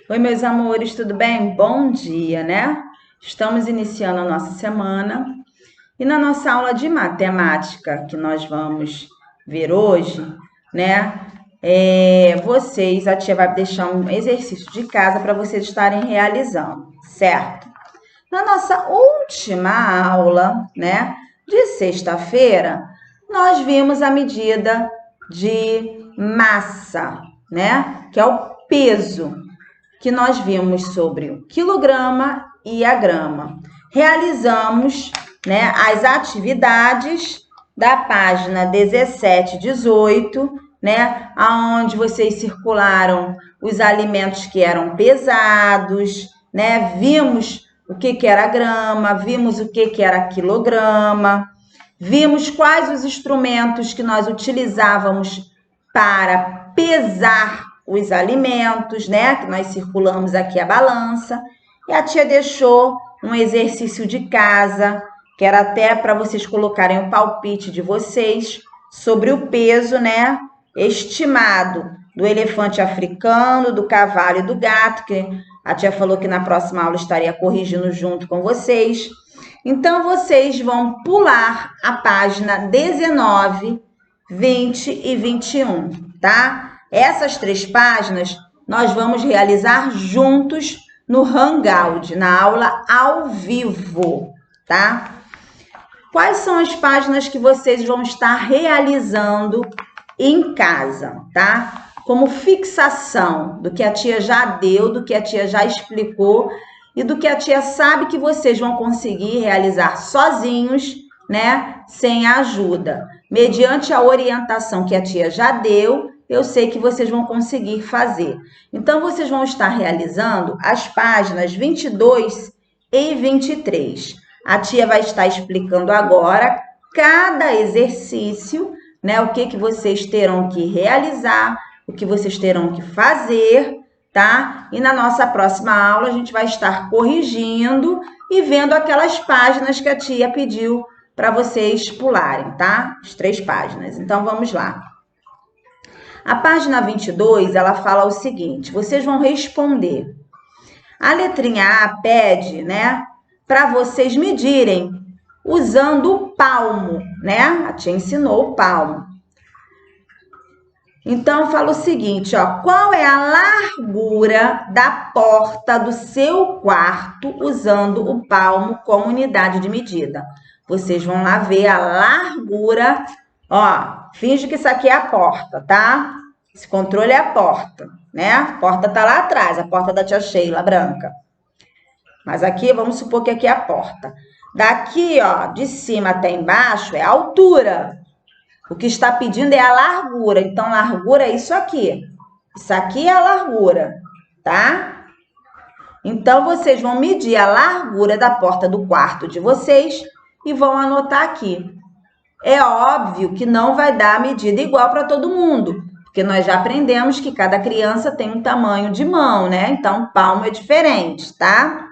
Oi, meus amores, tudo bem? Bom dia, né? Estamos iniciando a nossa semana e na nossa aula de matemática que nós vamos ver hoje, né? A tia vai deixar um exercício de casa para vocês estarem realizando, certo? Na nossa última aula, né, de sexta-feira, nós vimos a medida de massa, né? Que é o peso que nós vimos sobre o quilograma e a grama. Realizamos, né, as atividades da página 17 e 18, né, aonde vocês circularam os alimentos que eram pesados, né, vimos o que era grama, vimos o que era quilograma, vimos quais os instrumentos que nós utilizávamos para pesar os alimentos, né? Que nós circulamos aqui a balança. E a tia deixou um exercício de casa, que era até para vocês colocarem o palpite de vocês sobre o peso, né? Estimado do elefante africano, do cavalo e do gato, que a tia falou que na próxima aula estaria corrigindo junto com vocês. Então, vocês vão pular a página 19, 20 e 21, tá? Essas 3 páginas nós vamos realizar juntos no Hangout, na aula ao vivo, tá? Quais são as páginas que vocês vão estar realizando em casa, tá? Como fixação do que a tia já deu, do que a tia já explicou e do que a tia sabe que vocês vão conseguir realizar sozinhos, né? Sem ajuda. Mediante a orientação que a tia já deu, eu sei que vocês vão conseguir fazer. Então, vocês vão estar realizando as páginas 22 e 23. A tia vai estar explicando agora cada exercício, né? O que vocês terão que realizar, o que vocês terão que fazer, tá? E na nossa próxima aula a gente vai estar corrigindo e vendo aquelas páginas que a tia pediu para vocês pularem, tá? As 3 páginas. Então, vamos lá. A página 22, ela fala o seguinte, vocês vão responder. A letrinha A pede, né, para vocês medirem usando o palmo, né? A tia ensinou o palmo. Então, fala o seguinte, ó, qual é a largura da porta do seu quarto usando o palmo como unidade de medida? Vocês vão lá ver a largura, ó, finge que isso aqui é a porta, tá? Esse controle é a porta, né? A porta tá lá atrás, a porta da tia Sheila, branca. Mas aqui, vamos supor que aqui é a porta. Daqui, ó, de cima até embaixo é a altura. O que está pedindo é a largura. Então, largura é isso aqui. Isso aqui é a largura, tá? Então, vocês vão medir a largura da porta do quarto de vocês e vão anotar aqui. É óbvio que não vai dar a medida igual para todo mundo, porque nós já aprendemos que cada criança tem um tamanho de mão, né? Então, palmo é diferente, tá?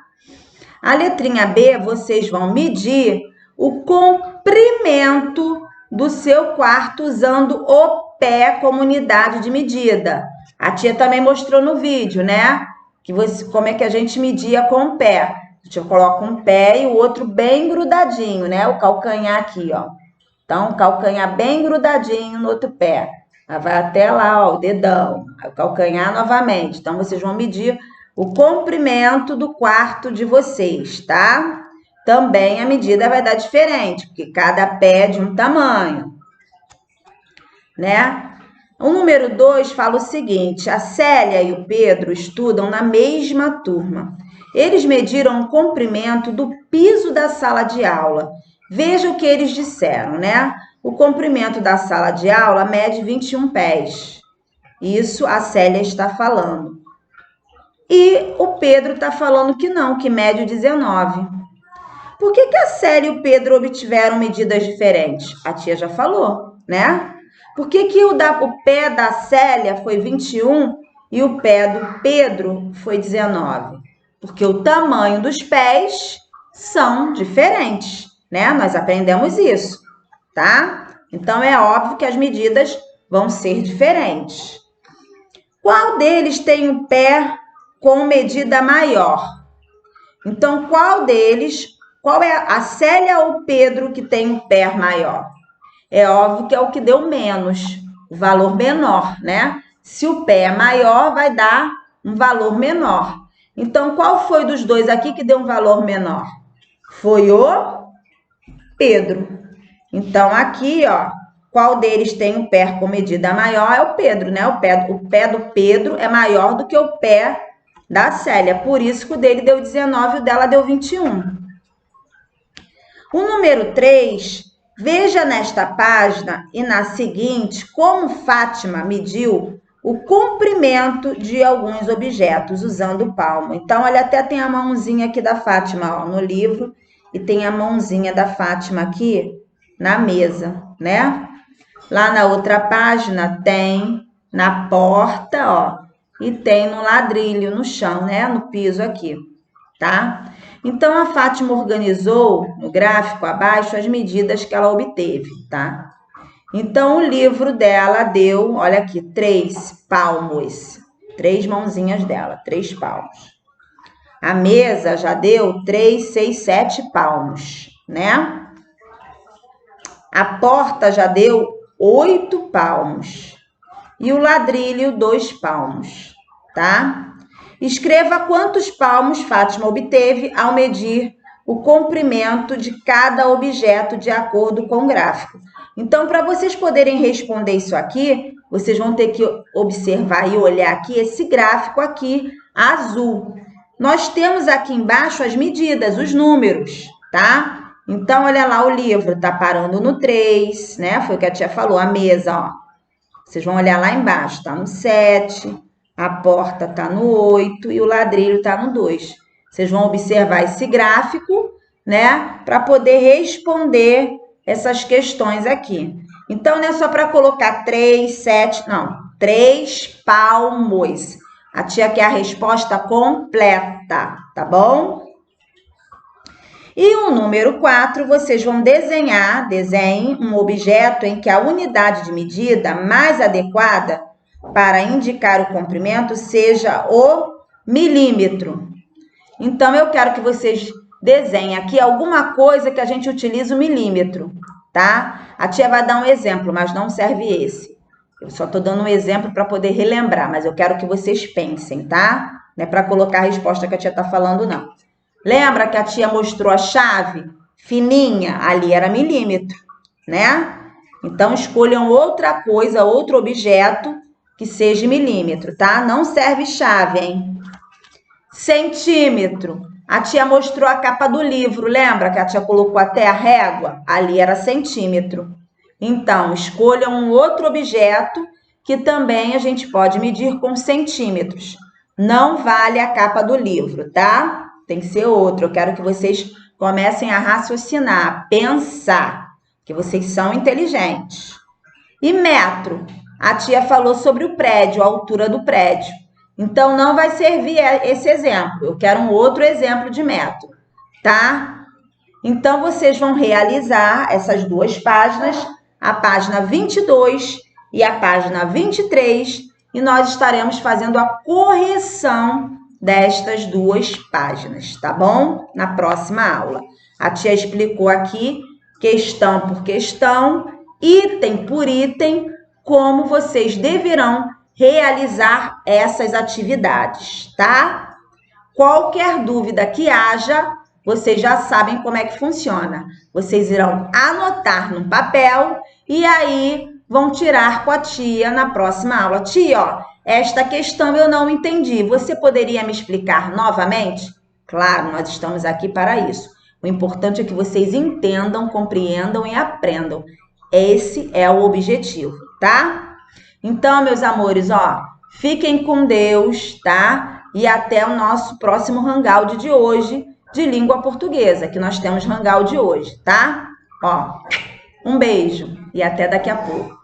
A letrinha B, vocês vão medir o comprimento do seu quarto usando o pé como unidade de medida. A tia também mostrou no vídeo, né? Como é que a gente media com o pé. A tia coloca um pé e o outro bem grudadinho, né? O calcanhar aqui, ó. Então, o calcanhar bem grudadinho no outro pé. Vai até lá, ó, o dedão. O calcanhar novamente. Então, vocês vão medir o comprimento do quarto de vocês, tá? Também a medida vai dar diferente, porque cada pé é de um tamanho, né? O número 2 fala o seguinte, a Célia e o Pedro estudam na mesma turma. Eles mediram o comprimento do piso da sala de aula. Veja o que eles disseram, né? O comprimento da sala de aula mede 21 pés. Isso a Célia está falando. E o Pedro está falando que não, que mede 19. Por que a Célia e o Pedro obtiveram medidas diferentes? A tia já falou, né? Por que o pé da Célia foi 21 e o pé do Pedro foi 19? Porque o tamanho dos pés são diferentes, né? Nós aprendemos isso, tá? Então, é óbvio que as medidas vão ser diferentes. Qual deles tem um pé com medida maior. Então, qual é a Célia ou o Pedro que tem o pé maior? É óbvio que é o que deu menos, o valor menor, né? Se o pé é maior, vai dar um valor menor. Então, qual foi dos dois aqui que deu um valor menor? Foi o Pedro. Então, aqui, ó, qual deles tem o pé com medida maior é o Pedro, né? O pé do Pedro é maior do que o pé da Célia. Por isso que o dele deu 19 e o dela deu 21. O número 3, veja nesta página e na seguinte como Fátima mediu o comprimento de alguns objetos usando o palmo. Então, olha, até tem a mãozinha aqui da Fátima, ó, no livro, e tem a mãozinha da Fátima aqui na mesa, né? Lá na outra página tem na porta, ó, e tem no ladrilho, no chão, né? No piso aqui, tá? Então, a Fátima organizou no gráfico abaixo as medidas que ela obteve, tá? Então, o livro dela deu, olha aqui, 3 palmos. 3 mãozinhas dela, 3 palmos. A mesa já deu 3, 6, 7 palmos, né? A porta já deu 8 palmos. E o ladrilho, 2 palmos, tá? Escreva quantos palmos Fátima obteve ao medir o comprimento de cada objeto de acordo com o gráfico. Então, para vocês poderem responder isso aqui, vocês vão ter que observar e olhar aqui esse gráfico aqui azul. Nós temos aqui embaixo as medidas, os números, tá? Então, olha lá, o livro tá parando no 3, né? Foi o que a tia falou, a mesa, ó. Vocês vão olhar lá embaixo, tá no 7, a porta tá no 8 e o ladrilho tá no 2. Vocês vão observar esse gráfico, né? Para poder responder essas questões aqui. Então, não é só para colocar 3, 7, não. 3 palmos. A tia quer a resposta completa, tá bom? E o número 4, vocês vão desenhem um objeto em que a unidade de medida mais adequada para indicar o comprimento seja o milímetro. Então, eu quero que vocês desenhem aqui alguma coisa que a gente utilize o milímetro, tá? A tia vai dar um exemplo, mas não serve esse. Eu só estou dando um exemplo para poder relembrar, mas eu quero que vocês pensem, tá? Não é para colocar a resposta que a tia está falando, não. Lembra que a tia mostrou a chave fininha? Ali era milímetro, né? Então, escolham outra coisa, outro objeto que seja milímetro, tá? Não serve chave, hein? Centímetro. A tia mostrou a capa do livro, lembra que a tia colocou até a régua? Ali era centímetro. Então, escolham um outro objeto que também a gente pode medir com centímetros. Não vale a capa do livro, tá? Tem que ser outro. Eu quero que vocês comecem a raciocinar, a pensar, que vocês são inteligentes. E metro? A tia falou sobre o prédio, a altura do prédio. Então, não vai servir esse exemplo. Eu quero um outro exemplo de metro, tá? Então, vocês vão realizar essas duas páginas, a página 22 e a página 23, e nós estaremos fazendo a correção destas duas páginas, tá bom? Na próxima aula. A tia explicou aqui, questão por questão, item por item, como vocês deverão realizar essas atividades, tá? Qualquer dúvida que haja, vocês já sabem como é que funciona. Vocês irão anotar num papel e aí vão tirar com a tia na próxima aula. Tia, ó, esta questão eu não entendi. Você poderia me explicar novamente? Claro, nós estamos aqui para isso. O importante é que vocês entendam, compreendam e aprendam. Esse é o objetivo, tá? Então, meus amores, ó, fiquem com Deus, tá? E até o nosso próximo hangout de hoje de língua portuguesa, que nós temos hangout de hoje, tá? Ó, um beijo e até daqui a pouco.